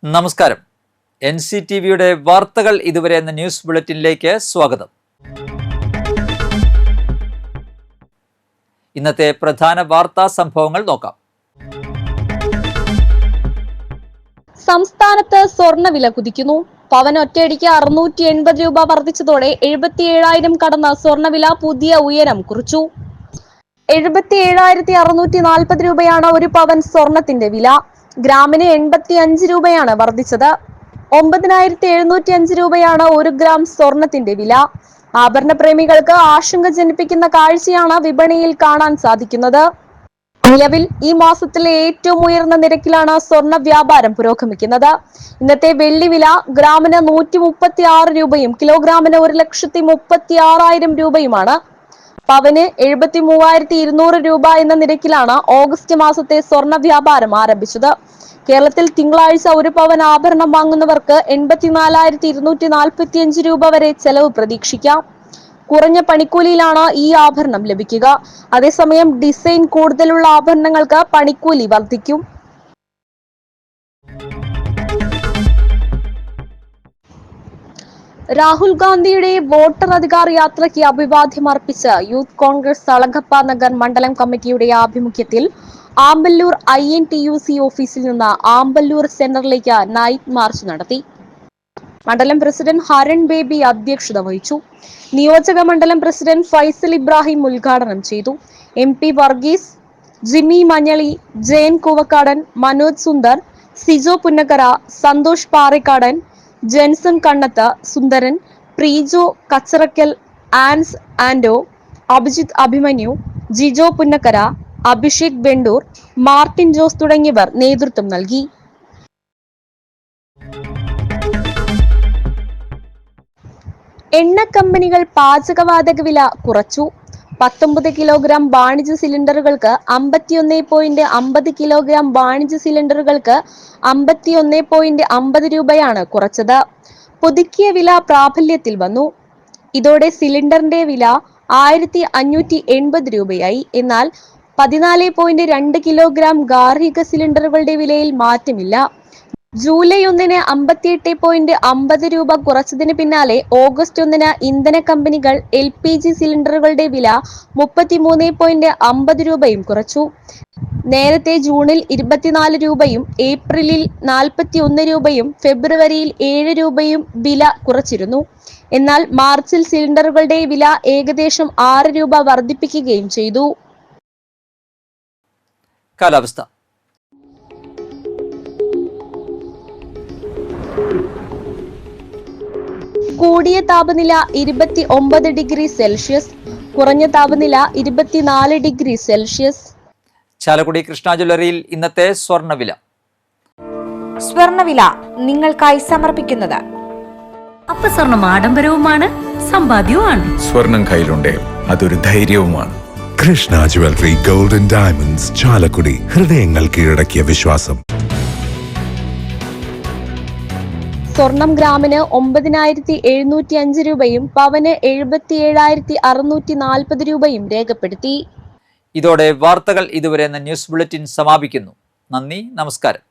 നമസ്കാരം. NCTVയുടെ വാർത്തകൾ ഇതുവരെ എന്ന ന്യൂസ് ബുള്ളറ്റിനിലേക്ക് സ്വാഗതം. ഇന്നത്തെ പ്രധാന വാർത്താ സംഭവങ്ങൾ നോക്കാം. സംസ്ഥാനത്ത് സ്വർണ്ണവില കുതിക്കുന്നു. പവൻ ഒറ്റയടിക്ക് 680 രൂപ വർദ്ധിച്ചതോടെ 77,000 കടന്ന സ്വർണ്ണവില പുതിയ ഉയരം കുറിച്ചു. 77,640 രൂപയാണ് ഒരു പവൻ സ്വർണത്തിന്റെ വില. ഗ്രാമിന് 85 രൂപയാണ് വർദ്ധിച്ചത്. 9,705 രൂപയാണ് 1 ഗ്രാം സ്വർണത്തിന്റെ വില. ആഭരണ പ്രേമികൾക്ക് ആശങ്ക ജനിപ്പിക്കുന്ന കാഴ്ചയാണ് വിപണിയിൽ കാണാൻ സാധിക്കുന്നത്. നിലവിൽ ഈ മാസത്തിലെ ഏറ്റവും ഉയർന്ന നിരക്കിലാണ് സ്വർണ്ണ വ്യാപാരം പുരോഗമിക്കുന്നത്. ഇന്നത്തെ വെള്ളി വില ഗ്രാമിന് 136 രൂപയും കിലോഗ്രാമിന് 1,36,000 രൂപയുമാണ്. പവന് 73,200 രൂപ എന്ന നിരക്കിലാണ് ഓഗസ്റ്റ് മാസത്തെ സ്വർണ്ണ വ്യാപാരം ആരംഭിച്ചത്. കേരളത്തിൽ തിങ്കളാഴ്ച ഒരു പവൻ ആഭരണം വാങ്ങുന്നവർക്ക് 84,245 രൂപ വരെ ചെലവ് പ്രതീക്ഷിക്കാം. കുറഞ്ഞ പണിക്കൂലിയിലാണ് ഈ ആഭരണം ലഭിക്കുക. അതേസമയം ഡിസൈൻ കൂടുതലുള്ള ആഭരണങ്ങൾക്ക് പണിക്കൂലി വർദ്ധിക്കും. രാഹുൽ ഗാന്ധിയുടെ വോട്ടർ അധികാർ യാത്രയ്ക്ക് അഭിവാദ്യം അർപ്പിച്ച് യൂത്ത് കോൺഗ്രസ് അളഗപ്പ നഗർ മണ്ഡലം കമ്മിറ്റിയുടെ ആഭിമുഖ്യത്തിൽ ആമ്പല്ലൂർ INTUC ഓഫീസിൽ നിന്ന് ആമ്പല്ലൂർ സെന്ററിലേക്ക് നൈറ്റ് മാർച്ച് നടത്തി. മണ്ഡലം പ്രസിഡന്റ് ഹരൺ ബേബി അധ്യക്ഷത വഹിച്ചു. നിയോജക മണ്ഡലം പ്രസിഡന്റ് ഫൈസൽ ഇബ്രാഹിം ഉദ്ഘാടനം ചെയ്തു. MP വർഗീസ്, ജിമ്മി മഞ്ഞളി, ജയൻ കൂവക്കാടൻ, മനോജ് സുന്ദർ, സിജോ പുന്നക്കര, സന്തോഷ് പാറേക്കാടൻ, ജെൻസൺ കണ്ണത്ത്, സുന്ദരൻ, പ്രീജോ കച്ചറക്കൽ, ആൻസ് ആൻഡോ, അഭിജിത്ത് അഭിമന്യു, ജിജോ പുന്നക്കര, അഭിഷേക് ബെണ്ടൂർ, മാർട്ടിൻ ജോസ് തുടങ്ങിയവർ നേതൃത്വം നൽകി. എണ്ണ കമ്പനികൾ പാചകവാതക വില കുറച്ചു. 19 കിലോഗ്രാം വാണിജ്യ സിലിണ്ടറുകൾക്ക് 51.50 കിലോഗ്രാം വാണിജ്യ സിലിണ്ടറുകൾക്ക് 51.50 രൂപയാണ് കുറച്ചത്. പുതുക്കിയ വില പ്രാബല്യത്തിൽ വന്നു. ഇതോടെ സിലിണ്ടറിന്റെ വില 1,580 രൂപയായി. എന്നാൽ 14.2 കിലോഗ്രാം ഗാർഹിക സിലിണ്ടറുകളുടെ വിലയിൽ മാറ്റമില്ല. ജൂലൈ 1-ന് 58.50 രൂപ കുറച്ചതിന് പിന്നാലെ ഓഗസ്റ്റ് 1-ന് ഇന്ധന കമ്പനികൾ LPG സിലിണ്ടറുകളുടെ വില 33.50 രൂപയും കുറച്ചു. നേരത്തെ ജൂണിൽ 24 രൂപയും ഏപ്രിലിൽ 41 രൂപയും ഫെബ്രുവരിയിൽ 7 രൂപയും വില കുറച്ചിരുന്നു. എന്നാൽ മാർച്ചിൽ സിലിണ്ടറുകളുടെ വില ഏകദേശം 6 രൂപ വർദ്ധിപ്പിക്കുകയും ചെയ്തു. കാലാവസ്ഥ. കൂടിയ താപനില 29 ഡിഗ്രി സെൽഷ്യസ്, കുറഞ്ഞ താപനില 24 ഡിഗ്രി സെൽഷ്യസ്. ചാലക്കുടി കൃഷ്ണ ജ്വല്ലറിയിൽ ഇന്നത്തെ സ്വർണ്ണവില നിങ്ങൾക്കായി സമർപ്പിക്കുന്നത് അപ്പസ്വർണം ആഡംബരവുമാണ്, സമ്പാദ്യവുമാണ്. സ്വർണം കയ്യിലുണ്ടേ അതൊരു ധൈര്യവുമാണ്. Krishna Jewellery Golden Diamonds, Chalakudy. ഹൃദയങ്ങൾ കീഴടക്കിയ വിശ്വാസം. സ്വർണം ഗ്രാമിന് 9,705 രൂപയും പവന് 77,640 രൂപയും രേഖപ്പെടുത്തി. ഇതോടെ വാർത്തകൾ ഇതുവരെ എന്ന ന്യൂസ് ബുള്ളറ്റിൻ സമാപിക്കുന്നു. നന്ദി, നമസ്കാരം.